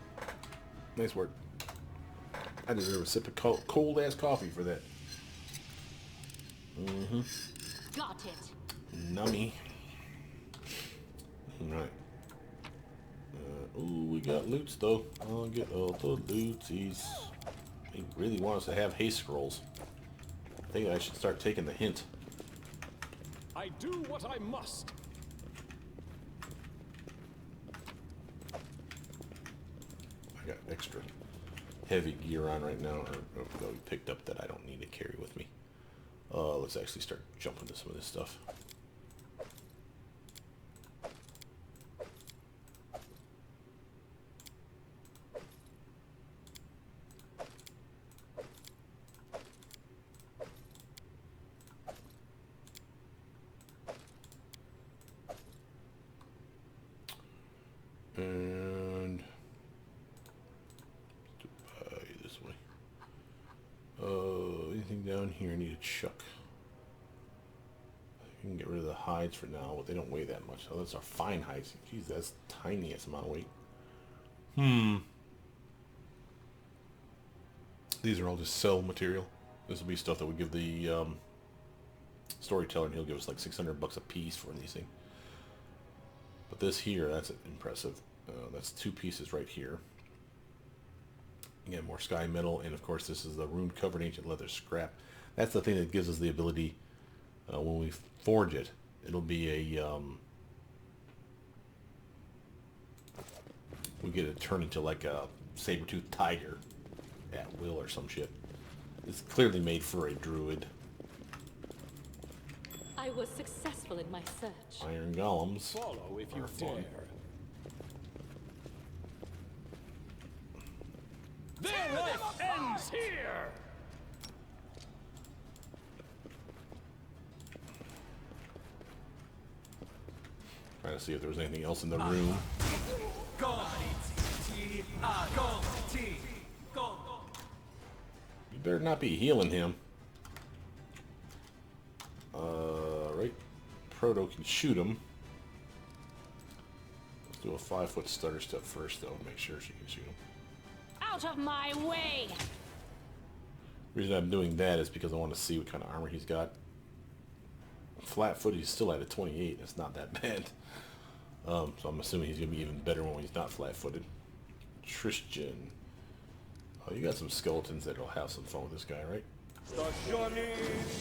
Nice work. I deserve a sip of cold-ass coffee for that. Mm-hmm. Got it. Nummy. Alright. Ooh, we got loots, though. I'll get all the lootsies. They really want us to have haste scrolls. I think I should start taking the hint. I do what I must. I got extra heavy gear on right now, or that we picked up that I don't need to carry with me. Let's actually start jumping to some of this stuff. And this way. Anything down here I need to chuck. I can get rid of the hides for now, but they don't weigh that much. Oh, that's our fine hides. Jeez, that's tiniest amount of weight. These are all just sell material. This will be stuff that we give the storyteller, and he'll give us like $600 a piece for these things. But this here, that's impressive. That's 2 pieces right here. Again, more sky metal, and of course this is the rune-covered ancient leather scrap. That's the thing that gives us the ability, when we forge it, it'll be a, we get it turned into like a saber-toothed tiger at will or some shit. It's clearly made for a druid. I was successful in my search. Iron golems Follow if you are fun. dare. Their life ends here! Trying to see if there was anything else in the room. You better not be healing him. Right. Proto can shoot him. do a 5-foot stutter step first, though, and make sure she can shoot him. Out of my way! The reason I'm doing that is because I want to see what kind of armor he's got. Flat-footed, he's still at a 28. It's not that bad. So I'm assuming he's going to be even better when he's not flat-footed. Tristan. Oh, you got some skeletons that'll have some fun with this guy, right?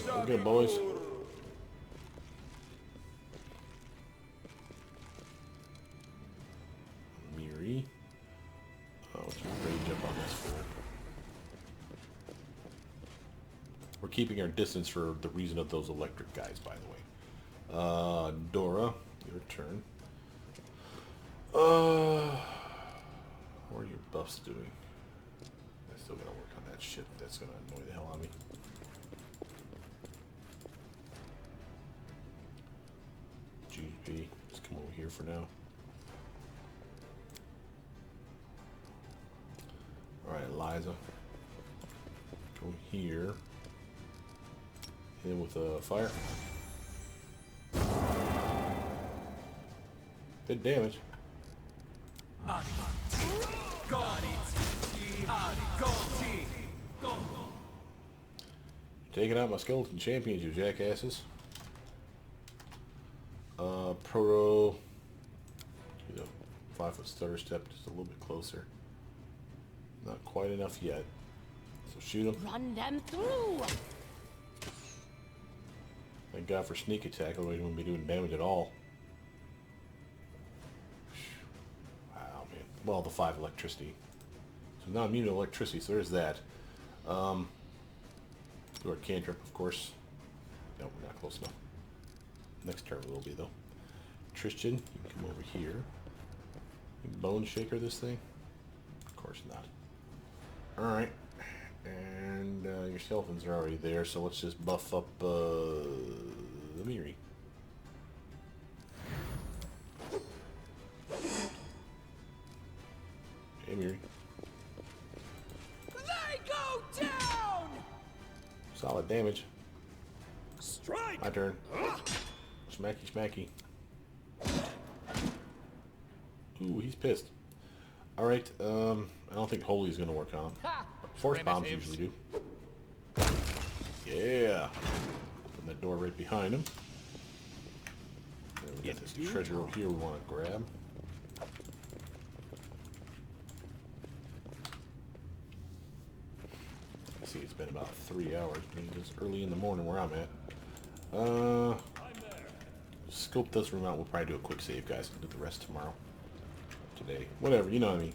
Okay, boys. Miri. Oh, let's rage up on this fool. We're keeping our distance for the reason of those electric guys, by the way. Dora, your turn. What are your buffs doing? I still gotta work on that shit. That's gonna annoy the hell out of me. GP, just come over here for now. Alright, Liza. Go here. Hit him with a fire. Good damage. Taking out my skeleton champions, you jackasses. Proto. Do the 5-foot stutter step just a little bit closer. Not quite enough yet. So shoot him. Run them through! Thank God for sneak attack, otherwise he wouldn't be doing damage at all. Wow, man. Well, the 5 electricity. So now I'm immune to electricity, so there's that. Do our cantrip, of course. No, we're not close enough. Next turn we will be, though. Tristan, you can come over here. You bone shaker this thing? Of course not. Alright. And your skeletons are already there, so let's just buff up the Miri. Hey, Miri. They go down! Solid damage. Strike! My turn. Smacky, smacky. Ooh, he's pissed. Alright, I don't think Holy's gonna work on him. Force bombs usually do. Yeah. Open that door right behind him. And we got this treasure over here we want to grab. See, it's been about 3 hours, but it's early in the morning where I'm at. Scope this room out. We'll probably do a quick save, guys. We'll do the rest tomorrow. Today. Whatever, you know what I mean.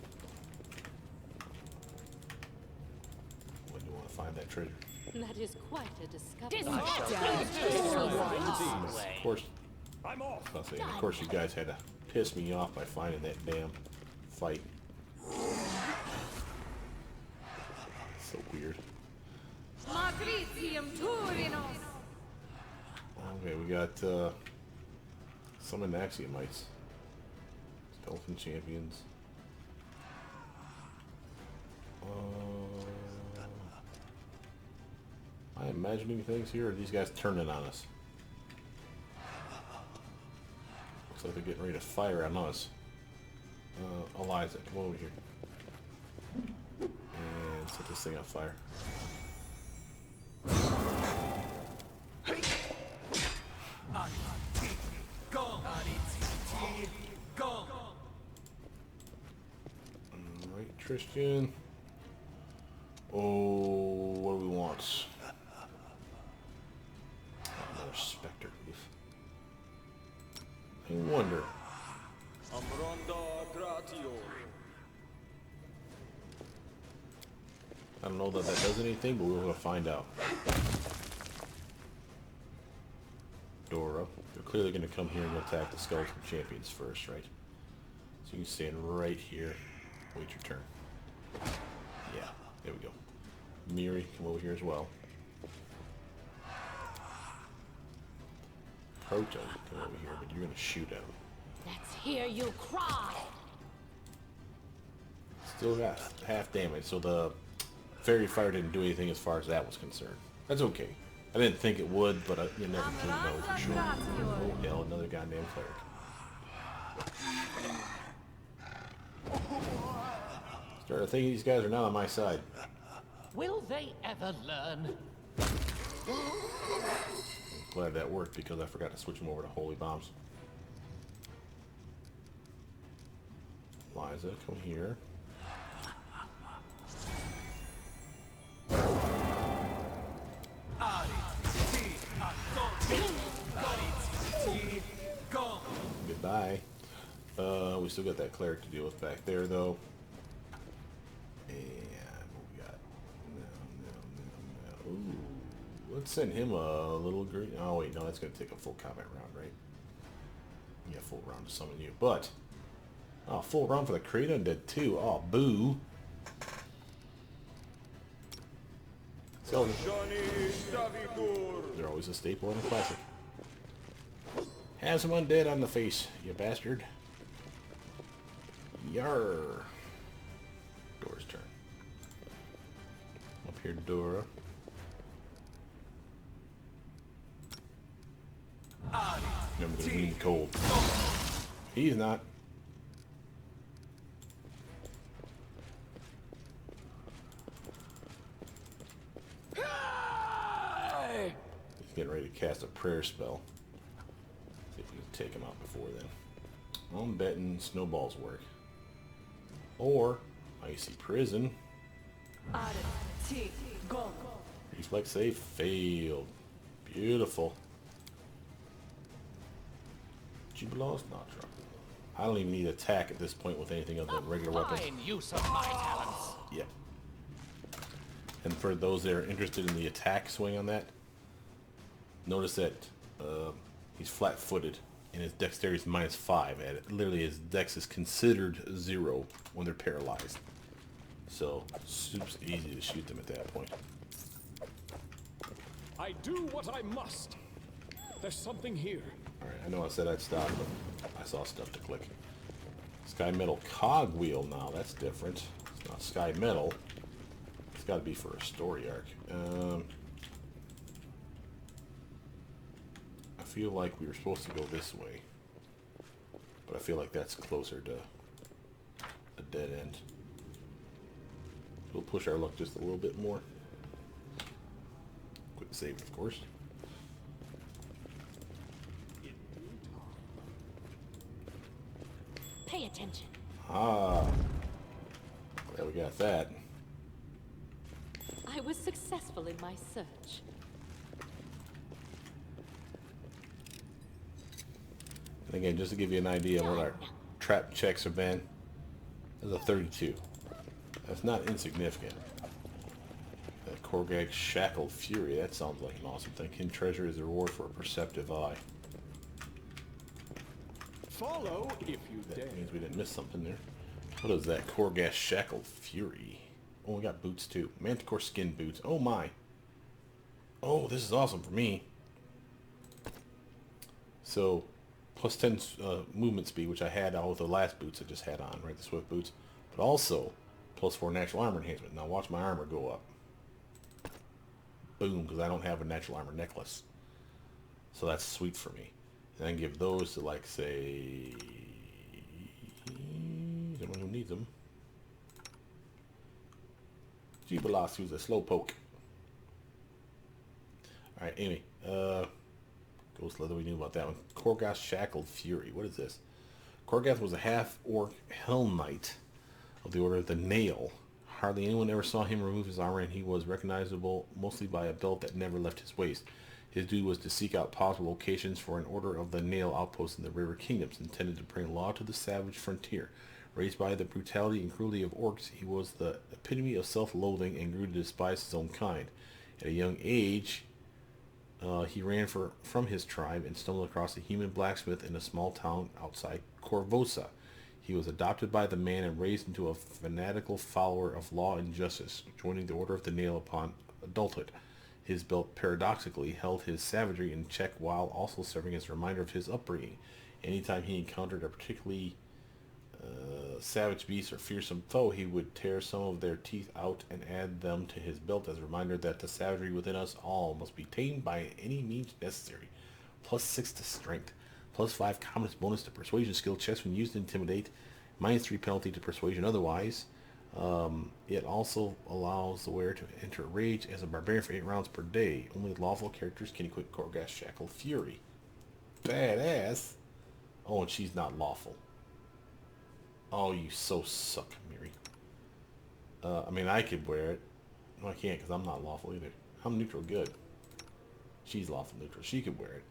When you want to find that treasure. That is quite a discovery. Of course, I'm off. I'll say, of course you guys had to piss me off by finding that damn fight. So weird. Okay, we got summon Axiomites. Skeleton champions. Am I imagining things here, or are these guys turning on us? Looks like they're getting ready to fire on us. Eliza, come over here. And set this thing on fire. Alright, Tristan. Oh, what do we want? Another Spectre Oof. I wonder. I don't know that that does anything, but we're going to find out. Dora, you're clearly going to come here and attack the skeleton champions first, right? So you can stand right here. Wait your turn. Yeah, there we go. Miri, come over here as well. Proto, come over here, but you're going to shoot at him. Let's hear you cry. Still got half damage, so the fairy fire didn't do anything as far as that was concerned. That's okay. I didn't think it would, but you never can know for sure. Oh hell, another goddamn cleric. Started thinking these guys are not on my side. Will they ever learn? Glad that worked because I forgot to switch them over to holy bombs. Liza, come here. Goodbye. We still got that cleric to deal with back there, though. And what we got? No. Ooh, let's send him a little green. Oh wait, no, that's gonna take a full combat round, right? Yeah, full round to summon you, but oh, full round for the Creed Undead too. Oh, boo. So they're always a staple in a classic. Have some undead on the face, you bastard. Yar. Dora's turn. Up here, Dora. Remember to lean cold. He's not. He's getting ready to cast a prayer spell. See if we can take him out before then. I'm betting snowballs work. Or icy prison. Reflex save failed. Beautiful. Jubilos not drop. I don't even need attack at this point with anything other than regular weapons. Fine use of my talents. Yep. And for those that are interested in the attack swing on that, notice that he's flat-footed and his dexterity is -5. And literally his dex is considered 0 when they're paralyzed. So, super easy to shoot them at that point. I do what I must. There's something here. Alright, I know I said I'd stop, but I saw stuff to click. Sky Metal Cogwheel now, that's different. It's not Sky Metal. It's got to be for a story arc. I feel like we were supposed to go this way. But I feel like that's closer to a dead end. We'll push our luck just a little bit more. Quick save, of course. Pay attention. Ah. Glad we got that. I was successful in my search. And again, just to give you an idea of what our trap checks have been, there's a 32. That's not insignificant. That Korgag Shackled Fury, that sounds like an awesome thing. Hidden treasure is a reward for a perceptive eye. Follow if you dare. That means we didn't miss something there. What is that? Korgag Shackled Fury. Oh, we got boots too. Manticore skin boots. Oh my. Oh, this is awesome for me. So, plus 10 movement speed, which I had all of the last boots I just had on, right? The Swift boots. But also, plus 4 natural armor enhancement. Now watch my armor go up. Boom, because I don't have a natural armor necklace. So that's sweet for me. And I can give those to, like, say, someone who needs them. Gibalas, who's a slowpoke. Alright, anyway. Ghost Leather, we knew about that one. Korgoth Shackled Fury. What is this? Korgoth was a half-orc Hell Knight of the Order of the Nail. Hardly anyone ever saw him remove his armor, and he was recognizable mostly by a belt that never left his waist. His duty was to seek out possible locations for an Order of the Nail outpost in the River Kingdoms, intended to bring law to the savage frontier. Raised by the brutality and cruelty of orcs, he was the epitome of self-loathing and grew to despise his own kind. At a young age, he ran from his tribe and stumbled across a human blacksmith in a small town outside Corvosa. He was adopted by the man and raised into a fanatical follower of law and justice, joining the Order of the Nail upon adulthood. His belt paradoxically held his savagery in check while also serving as a reminder of his upbringing. Anytime he encountered a particularly savage beast or fearsome foe, he would tear some of their teeth out and add them to his belt as a reminder that the savagery within us all must be tamed by any means necessary. +6 to strength, +5 commonest bonus to persuasion skill checks when used to intimidate, -3 penalty to persuasion otherwise. It also allows the wearer to enter rage as a barbarian for 8 rounds per day. Only lawful characters can equip Gorgas Shackle Fury. Badass. Oh, and she's not lawful. Oh, you so suck, Miri. I mean, I could wear it. No, I can't because I'm not lawful either. I'm neutral good. She's lawful neutral. She could wear it.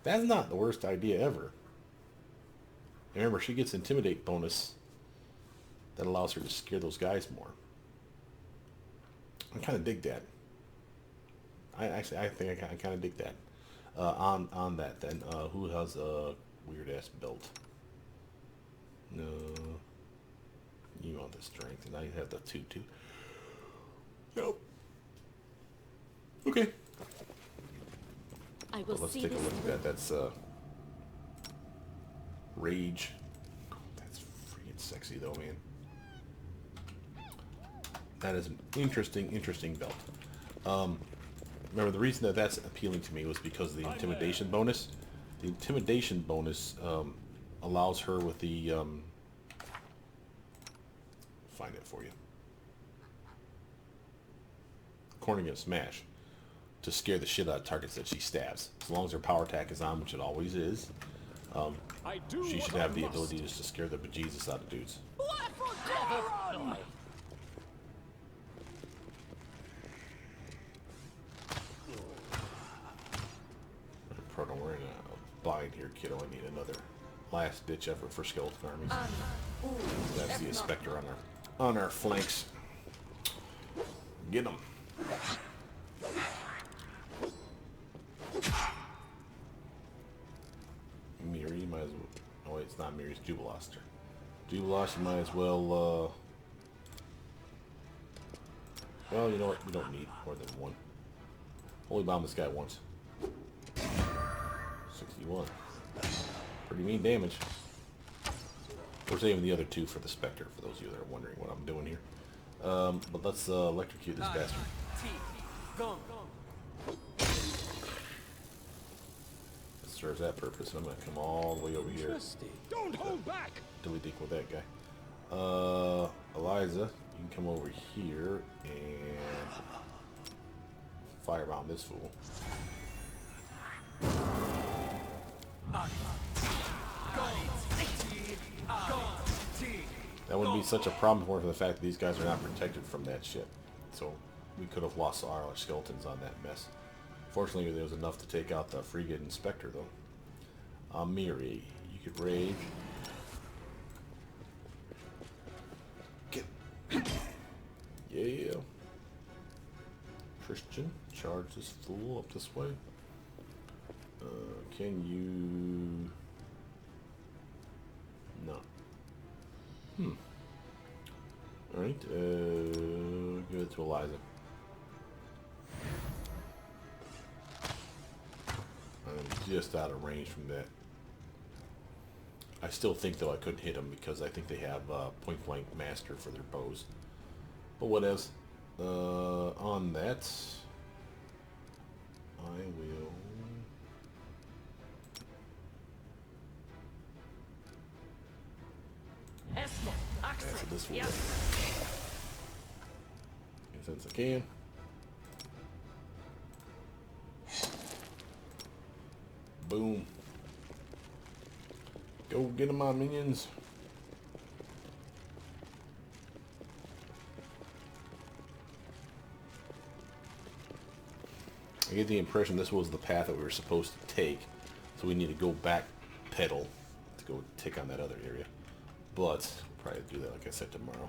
That's not the worst idea ever. Remember, she gets intimidate bonus that allows her to scare those guys more. I kind of dig that. I think I kind of dig that. On that then, who has a weird ass belt? No, you want the strength, and now you have the 2-2. Nope. Okay. I will Let's see take a this look at that. That's rage. Oh, that's freaking sexy though, man. That is an interesting belt. Remember, the reason that that's appealing to me was because of the intimidation bonus. The intimidation bonus allows her with the find it for you. Corner against smash to scare the shit out of targets that she stabs. As long as her power attack is on, which it always is, she should have the ability just to scare the bejesus out of dudes. Proto, we're in a bind here, kiddo. I need another last ditch effort for skeleton armies. That's the Spectre on our flanks. Get them. Miri, you might as well. Oh wait, it's not Miri, it's Jubiloster. Jubiloster, you might as well. Well, you know what? We don't need more than one. Only bomb this guy once. 61. Pretty mean damage. We're saving the other 2 for the Spectre, for those of you that are wondering what I'm doing here. But let's electrocute this bastard. It serves that purpose. I'm going to come all the way over here. Don't hold back. Dilly dink with that guy. Eliza, you can come over here and firebomb this fool. That wouldn't be such a problem for the fact that these guys are not protected from that shit. So we could have lost our skeletons on that mess. Fortunately, there was enough to take out the Frigate and Spectre, though. Miri, you could rage. Get. Yeah. Christian, charge this fool up this way. Can you... No. Alright, give it to Eliza. I'm just out of range from that. I still think, though, I couldn't hit them because I think they have point-blank master for their bows. But what else? On that, I will... That's this will work. Since I can. Boom. Go get them, my minions. I get the impression this was the path that we were supposed to take, so we need to go back pedal to go tick on that other area. But we'll probably do that, like I said, tomorrow.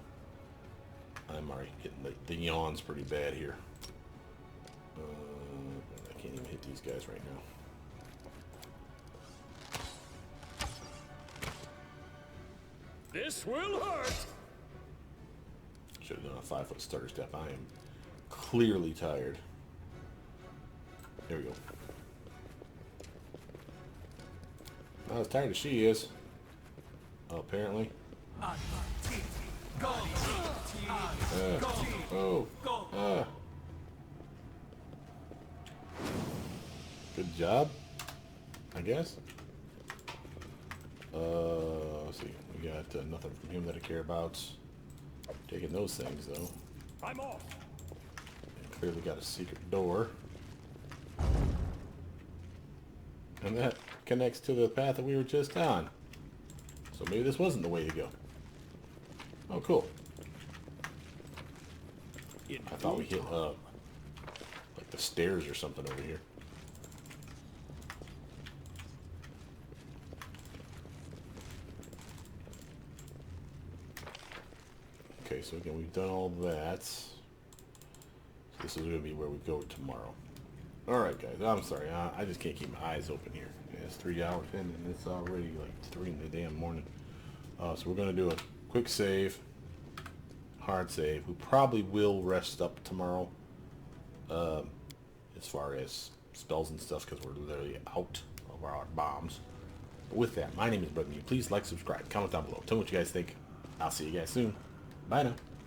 I'm already getting the yawns pretty bad here. I can't even hit these guys right now. This will hurt. Should have done a 5-foot starter step. I am clearly tired. There we go. Not as tired as she is. Apparently. Good job, I guess. Let's see. We We got nothing from him that I care about. Taking those things, though. I'm off. And clearly got a secret door. And that connects to the path that we were just on. So maybe this wasn't the way to go. Oh, cool. I thought we hit like the stairs or something over here. Okay, so again, we've done all that. So this is going to be where we go tomorrow. Alright, guys, I'm sorry. I just can't keep my eyes open here. It's 3 hours in, and it's already like 3 in the damn morning. So we're going to do a quick save. Hard save. We probably will rest up tomorrow. As far as spells and stuff, because we're literally out of our bombs. But with that, my name is Brother Mew. Please like, subscribe, comment down below. Tell me what you guys think. I'll see you guys soon. Bye now.